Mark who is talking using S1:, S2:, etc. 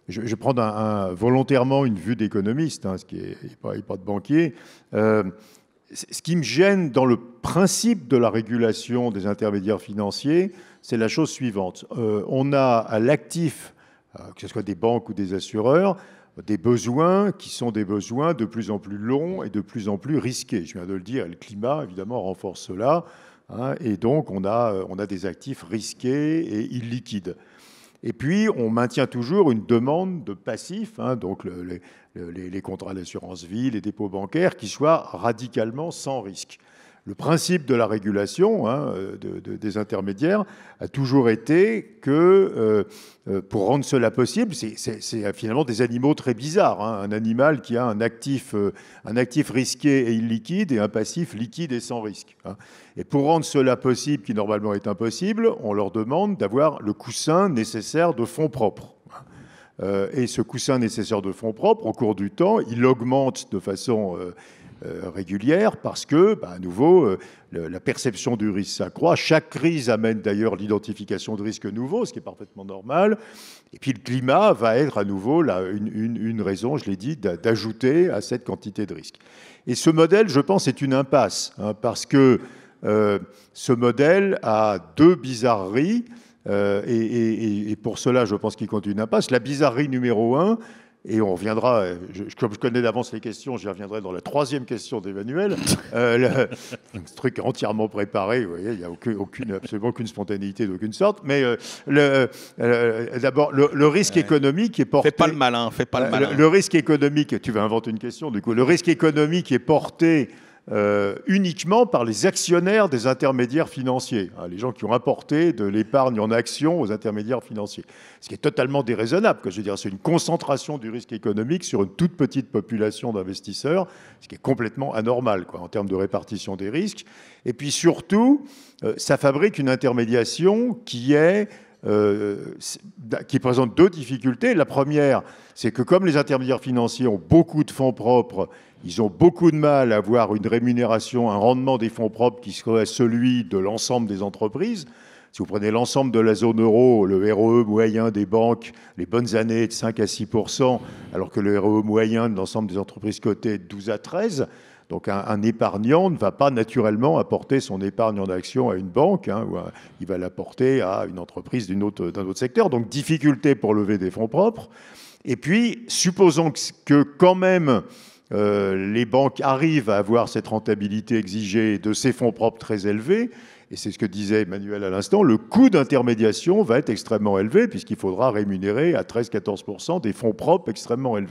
S1: je vais prendre volontairement une vue d'économiste, hein, ce qui n'est pas de banquier. Ce qui me gêne dans le principe de la régulation des intermédiaires financiers, c'est la chose suivante. On a à l'actif, que ce soit des banques ou des assureurs, des besoins qui sont des besoins de plus en plus longs et de plus en plus risqués. Je viens de le dire, le climat, évidemment, renforce cela. Hein, et donc, on a des actifs risqués et illiquides. Et puis, on maintient toujours une demande de passifs, hein, donc les contrats d'assurance vie, les dépôts bancaires, qui soient radicalement sans risque. Le principe de la régulation, hein, des intermédiaires a toujours été que, pour rendre cela possible, c'est finalement des animaux très bizarres. Hein, un animal qui a un actif risqué et illiquide et un passif liquide et sans risque. Hein. Et pour rendre cela possible, qui normalement est impossible, on leur demande d'avoir le coussin nécessaire de fonds propres. Et ce coussin nécessaire de fonds propres, au cours du temps, il augmente de façon régulière parce que, à nouveau, la perception du risque s'accroît. Chaque crise amène d'ailleurs l'identification de risques nouveaux, ce qui est parfaitement normal. Et puis le climat va être à nouveau une raison, je l'ai dit, d'ajouter à cette quantité de risques. Et ce modèle, je pense, est une impasse, hein, parce que ce modèle a deux bizarreries. Et pour cela, je pense qu'il compte une impasse. La bizarrerie numéro 1, et on reviendra, comme je connais d'avance les questions, j'y reviendrai dans la troisième question d'Emmanuel. Ce truc est entièrement préparé, vous voyez, il n'y a absolument aucune spontanéité d'aucune sorte. Mais d'abord, le risque économique est porté...
S2: Fais pas le malin, fais pas le malin.
S1: Le risque économique, tu vas inventer une question du coup, le risque économique est porté uniquement par les actionnaires des intermédiaires financiers, hein, les gens qui ont apporté de l'épargne en actions aux intermédiaires financiers. Ce qui est totalement déraisonnable. Je veux dire, c'est une concentration du risque économique sur une toute petite population d'investisseurs, ce qui est complètement anormal en termes de répartition des risques. Et puis surtout, ça fabrique une intermédiation qui présente deux difficultés. La première, c'est que comme les intermédiaires financiers ont beaucoup de fonds propres, ils ont beaucoup de mal à avoir une rémunération, un rendement des fonds propres qui serait celui de l'ensemble des entreprises. Si vous prenez l'ensemble de la zone euro, le ROE moyen des banques, les bonnes années est de 5 à 6%, alors que le ROE moyen de l'ensemble des entreprises cotées est de 12 à 13%. Donc un épargnant ne va pas naturellement apporter son épargne en action à une banque, hein, il va l'apporter à une entreprise d'un autre secteur. Donc difficulté pour lever des fonds propres. Et puis, supposons que quand même les banques arrivent à avoir cette rentabilité exigée de ces fonds propres très élevés, et c'est ce que disait Emmanuel à l'instant, le coût d'intermédiation va être extrêmement élevé puisqu'il faudra rémunérer à 13-14% des fonds propres extrêmement élevés.